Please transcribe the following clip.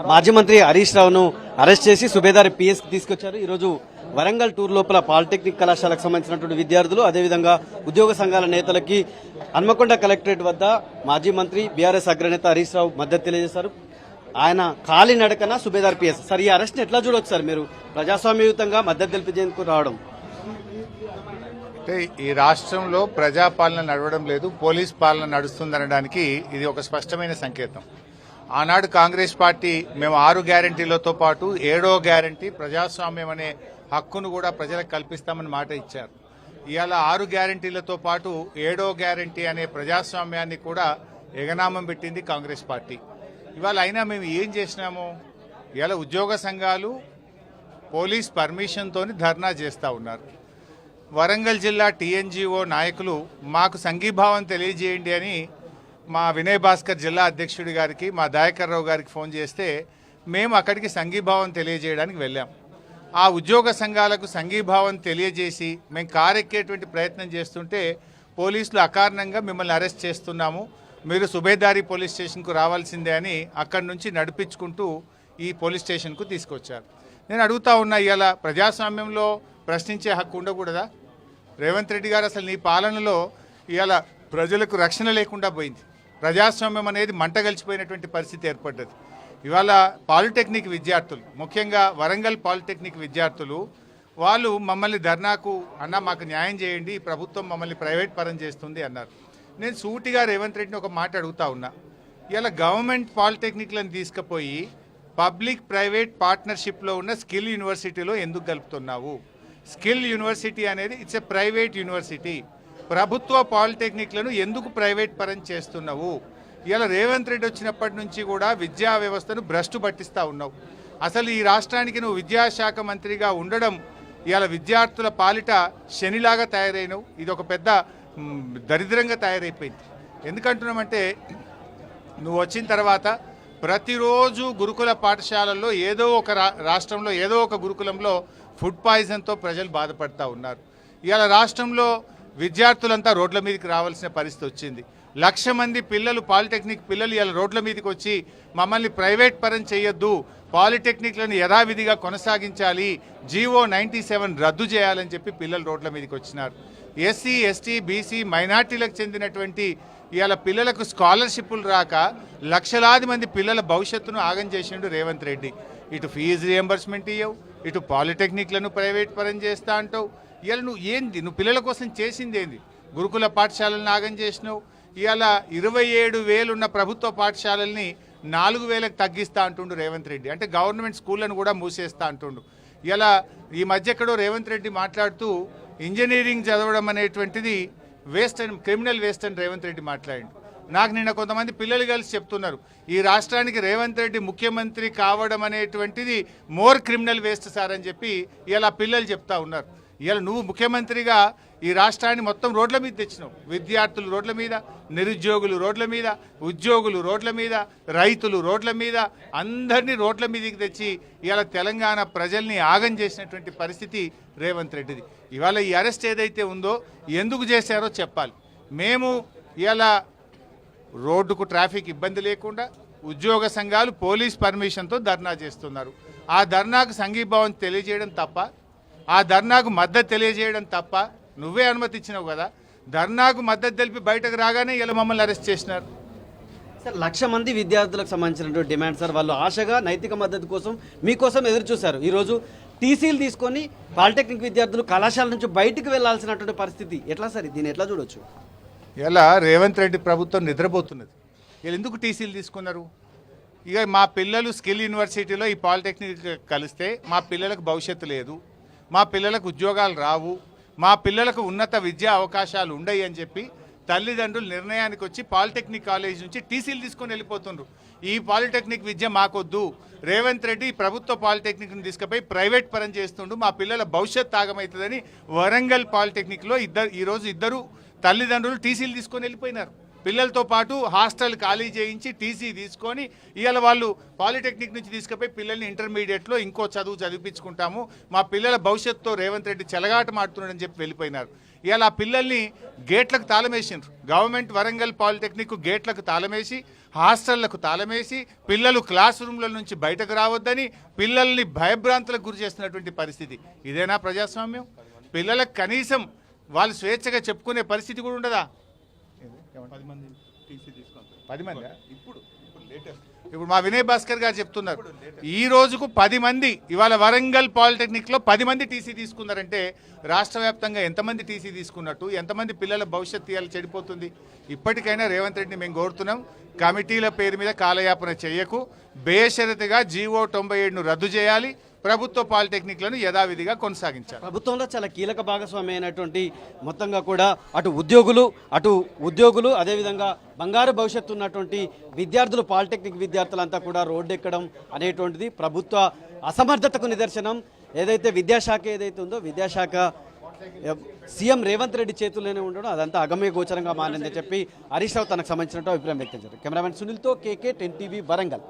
మాజీ మంత్రి హరీష్ రావును అరెస్ట్ చేసి సుబేదారి పిఎస్ కి తీసుకొచ్చారు. ఈ రోజు వరంగల్ టూర్ లోపల పాలిటెక్నిక్ కళాశాలకు సంబంధించినటువంటి విద్యార్థులు, అదేవిధంగా ఉద్యోగ సంఘాల నేతలకి హన్మకొండ కలెక్టరేట్ వద్ద మాజీ మంత్రి బీఆర్ఎస్ అగ్రనేత హరీష్ రావు మద్దతు తెలియజేశారు. ఆయన కాలినడకన సుబేదార్ పిఎస్. సార్, ఈ అరెస్ట్ ఎట్లా చూడొచ్చు సార్? మీరు ప్రజాస్వామ్యయుతంగా మద్దతు తెలిపేందుకు రావడం అంటే ఈ రాష్ట్రంలో ప్రజాపాలన నడవడం లేదు, పోలీస్ పాలన నడుస్తుందనడానికి ఇది ఒక స్పష్టమైన సంకేతం. ఆనాడు కాంగ్రెస్ పార్టీ మేము 6 గ్యారంటీలతో పాటు 7వ గ్యారంటీ ప్రజాస్వామ్యం అనే హక్కును కూడా ప్రజలకు కల్పిస్తామని మాట ఇచ్చారు. ఇవాళ 6 గ్యారంటీలతో పాటు 7వ గ్యారంటీ అనే ప్రజాస్వామ్యాన్ని కూడా ఎగనామం పెట్టింది కాంగ్రెస్ పార్టీ. ఇవాళ అయినా మేము ఏం చేసినాము? ఇవాళ ఉద్యోగ సంఘాలు పోలీస్ పర్మిషన్తో ధర్నా చేస్తూ ఉన్నారు. వరంగల్ జిల్లా టీఎన్జీఓ నాయకులు మాకు సంఘీభావం తెలియజేయండి అని మా వినయ్ భాస్కర్ జిల్లా అధ్యక్షుడి గారికి, మా దయాకర్ రావు గారికి ఫోన్ చేస్తే మేము అక్కడికి సంఘీభావం తెలియజేయడానికి వెళ్ళాం. ఆ ఉద్యోగ సంఘాలకు సంఘీభావం తెలియజేసి మేము కారెక్కేటువంటి ప్రయత్నం చేస్తుంటే పోలీసులు అకారణంగా మిమ్మల్ని అరెస్ట్ చేస్తున్నాము, మీరు సుబేదారి పోలీస్ స్టేషన్కు రావాల్సిందే అని అక్కడి నుంచి నడిపించుకుంటూ ఈ పోలీస్ స్టేషన్కు తీసుకొచ్చారు. నేను అడుగుతా ఉన్నా, ఇవాళ ప్రజాస్వామ్యంలో ప్రశ్నించే హక్కు ఉండకూడదా? రేవంత్ రెడ్డి గారు అసలు నీ పాలనలో ఇవాళ ప్రజలకు రక్షణ లేకుండా పోయింది. ప్రజాస్వామ్యం అనేది మంటగలిచిపోయినటువంటి పరిస్థితి ఏర్పడ్డది. ఇవాళ పాలిటెక్నిక్ విద్యార్థులు, ముఖ్యంగా వరంగల్ పాలిటెక్నిక్ విద్యార్థులు, వాళ్ళు మమ్మల్ని ధర్నాకు అన్న మాకు న్యాయం చేయండి, ఈ ప్రభుత్వం మమ్మల్ని ప్రైవేట్ పరం చేస్తుంది అన్నారు. నేను సూటిగా రేవంత్ రెడ్డిని ఒక మాట అడుగుతా ఉన్నా, ఇవాళ గవర్నమెంట్ పాలిటెక్నిక్లను తీసుకుపోయి పబ్లిక్ ప్రైవేట్ పార్ట్నర్షిప్లో ఉన్న స్కిల్ యూనివర్సిటీలో ఎందుకు కలుపుతున్నావు? స్కిల్ యూనివర్సిటీ అనేది ఇట్స్ ఎ ప్రైవేట్ యూనివర్సిటీ. ప్రభుత్వ పాలిటెక్నిక్లను ఎందుకు ప్రైవేట్ పరం చేస్తున్నావు? ఇవాళ రేవంత్ రెడ్డి వచ్చినప్పటి నుంచి కూడా విద్యా వ్యవస్థను భ్రష్టు పట్టిస్తూ ఉన్నావు. అసలు ఈ రాష్ట్రానికి నువ్వు విద్యాశాఖ మంత్రిగా ఉండడం ఇవాళ విద్యార్థుల పాలిట శనిలాగా తయారైనవు. ఇది ఒక పెద్ద దరిద్రంగా తయారైపోయింది. ఎందుకంటున్నామంటే నువ్వు వచ్చిన తర్వాత ప్రతిరోజు గురుకుల పాఠశాలల్లో ఏదో ఒక రాష్ట్రంలో ఏదో ఒక గురుకులంలో ఫుడ్ పాయిజన్తో ప్రజలు బాధపడతా ఉన్నారు. ఇవాళ రాష్ట్రంలో విద్యార్థులంతా రోడ్ల మీదకి రావాల్సిన పరిస్థితి వచ్చింది. 1,00,000 మంది పిల్లలు, పాలిటెక్నిక్ పిల్లలు ఇవాళ రోడ్ల మీదకి వచ్చి మమ్మల్ని ప్రైవేట్ పరం చేయొద్దు, పాలిటెక్నిక్లను యథావిధిగా కొనసాగించాలి, జీవో 97 రద్దు చేయాలని చెప్పి పిల్లలు రోడ్ల మీదకి వచ్చినారు. ఎస్సీ, ఎస్టీ, బీసీ, మైనార్టీలకు చెందినటువంటి ఇవాళ పిల్లలకు స్కాలర్షిప్లు రాక లక్షలాది మంది పిల్లల భవిష్యత్తును ఆగం చేసిండు రేవంత్ రెడ్డి. ఇటు ఫీజు రియంబర్స్మెంట్ ఇవ్వవు, ఇటు పాలిటెక్నిక్లను ప్రైవేట్ పరం చేస్తా అంటావు. ఇవాళ నువ్వు ఏంది, నువ్వు పిల్లల కోసం చేసింది ఏంది? గురుకుల పాఠశాలలను ఆగం చేసినావు. ఇవాళ 27,000 ఉన్న ప్రభుత్వ పాఠశాలల్ని 4,000కు తగ్గిస్తా అంటుండు రేవంత్ రెడ్డి. అంటే గవర్నమెంట్ స్కూళ్ళను కూడా మూసేస్తా అంటుండు. ఇలా ఈ మధ్య ఎక్కడో రేవంత్ రెడ్డి మాట్లాడుతూ ఇంజనీరింగ్ చదవడం అనేటువంటిది వేస్ట్ అండ్ క్రిమినల్ వేస్ట్ అని రేవంత్ రెడ్డి మాట్లాడిండు. నాకు నిన్న కొంతమంది పిల్లలు కలిసి చెప్తున్నారు, ఈ రాష్ట్రానికి రేవంత్ రెడ్డి ముఖ్యమంత్రి కావడం అనేటువంటిది మోర్ క్రిమినల్ వేస్ట్ సార్ అని చెప్పి ఇలా పిల్లలు చెప్తా ఉన్నారు. ఇలా నువ్వు ముఖ్యమంత్రిగా ఈ రాష్ట్రాన్ని మొత్తం రోడ్ల మీద తెచ్చినావు. విద్యార్థులు రోడ్ల మీద, నిరుద్యోగులు రోడ్ల మీద, ఉద్యోగులు రోడ్ల మీద, రైతులు రోడ్ల మీద, అందరినీ రోడ్ల మీదకి తెచ్చి ఇవాళ తెలంగాణ ప్రజల్ని ఆగం చేసినటువంటి పరిస్థితి రేవంత్ రెడ్డిది. ఇవాళ ఈ అరెస్ట్ ఏదైతే ఉందో ఎందుకు చేశారో చెప్పాలి. మేము ఇవాళ రోడ్డుకు ట్రాఫిక్ ఇబ్బంది లేకుండా ఉద్యోగ సంఘాలు పోలీస్ పర్మిషన్తో ధర్నా చేస్తున్నారు. ఆ ధర్నాకు సంఘీభావం తెలియజేయడం తప్ప, ఆ ధర్నాకు మద్దతు తెలియజేయడం తప్ప, నువ్వే అనుమతి ఇచ్చినావు కదా. ధర్నాకు మద్దతు తెలిపి బయటకు రాగానే ఇలా మమ్మల్ని అరెస్ట్ చేసినారు. సార్, 1,00,000 మంది విద్యార్థులకు సంబంధించినటువంటి డిమాండ్ సార్. వాళ్ళు ఆశగా నైతిక మద్దతు కోసం మీకోసం ఎదురు చూశారు. ఈరోజు టీసీలు తీసుకొని పాలిటెక్నిక్ విద్యార్థులు కళాశాల నుంచి బయటకు వెళ్లాల్సినటువంటి పరిస్థితి ఎట్లా సార్? దీన్ని ఎట్లా చూడొచ్చు? ఇలా రేవంత్ రెడ్డి ప్రభుత్వం నిద్రపోతున్నది. వీళ్ళు ఎందుకు టీసీలు తీసుకున్నారు? ఇక మా పిల్లలు స్కిల్ యూనివర్సిటీలో ఈ పాలిటెక్నిక్ కలిస్తే మా పిల్లలకు భవిష్యత్తు లేదు, మా పిల్లలకు ఉద్యోగాలు రావు, మా పిల్లలకు ఉన్నత విద్యా అవకాశాలు ఉండయి అని చెప్పి తల్లిదండ్రులు నిర్ణయానికి వచ్చి పాలిటెక్నిక్ కాలేజ్ నుంచి టీసీలు తీసుకొని వెళ్ళిపోతుండ్రు. ఈ పాలిటెక్నిక్ విద్య మాకొద్దు, రేవంత్ రెడ్డి ప్రభుత్వ పాలిటెక్నిక్ను తీసుకుపోయి ప్రైవేట్ పరం చేస్తుండు, మా పిల్లల భవిష్యత్ ఆగమవుతుందని వరంగల్ పాలిటెక్నిక్లో ఈరోజు ఇద్దరు తల్లిదండ్రులు టీసీలు తీసుకొని వెళ్ళిపోయినారు. పిల్లలతో పాటు హాస్టల్ ఖాళీ చేయించి టీసీ తీసుకొని ఇవాళ వాళ్ళు పాలిటెక్నిక్ నుంచి తీసుకుపోయి పిల్లల్ని ఇంటర్మీడియట్లో ఇంకో చదువు చదివించుకుంటాము, మా పిల్లల భవిష్యత్తుతో రేవంత్ రెడ్డి చెలగాట మాడుతున్నాడని చెప్పి వెళ్ళిపోయినారు. ఇవాళ ఆ పిల్లల్ని గేట్లకు తాళమేసిండ్రు. గవర్నమెంట్ వరంగల్ పాలిటెక్నిక్ గేట్లకు తాళమేసి, హాస్టళ్లకు తాళమేసి, పిల్లలు క్లాస్ రూమ్ల నుంచి బయటకు రావద్దని పిల్లల్ని భయభ్రాంతులకు గురి చేస్తున్నటువంటి పరిస్థితి. ఇదేనా ప్రజాస్వామ్యం? పిల్లలకు కనీసం వాళ్ళు స్వేచ్ఛగా చెప్పుకునే పరిస్థితి కూడా ఉండదా? 10 మంది టీసీ తీసుకుంటారు. 10 మంది ఇప్పుడు లేటెస్ట్ ఇప్పుడు మా వినయ్ భాస్కర్ గారు చెప్తున్నారు, ఈ రోజుకు 10 మంది ఇవాళ వరంగల్ పాలిటెక్నిక్ లో 10 మంది టీసీ తీసుకున్నారంటే రాష్ట్ర వ్యాప్తంగా ఎంతమంది టీసీ తీసుకున్నట్టు, ఎంతమంది పిల్లల భవిష్యత్తు ఇవాళ చెడిపోతుంది? ఇప్పటికైనా రేవంత్ రెడ్డిని మేము కోరుతున్నాం, కమిటీల పేరు మీద కాలయాపన చేయకు, బేషరతుగా జీవో 97ను రద్దు చేయాలి, ప్రభుత్వ పాలిటెక్నిక్లను యథావిధిగా కొనసాగించాలి. ప్రభుత్వంలో చాలా కీలక భాగస్వామి అయినటువంటి మొత్తంగా కూడా అటు ఉద్యోగులు అదేవిధంగా బంగారు భవిష్యత్తు ఉన్నటువంటి విద్యార్థులు, పాలిటెక్నిక్ విద్యార్థులంతా కూడా రోడ్డెక్కడం అనేటువంటిది ప్రభుత్వ అసమర్థతకు నిదర్శనం. ఏదైతే విద్యాశాఖ ఏదైతే ఉందో విద్యాశాఖ సీఎం రేవంత్ రెడ్డి చేతుల్లోనే ఉండడం అదంతా అగమ్య గోచరంగా మారిందని చెప్పి హరీష్ రావు తనకు సంబంధించినట్టు అభిప్రాయం వ్యక్తం చేశారు. కెమెరామెన్ సునీల్తో కేకే 10 టీవీ వరంగల్.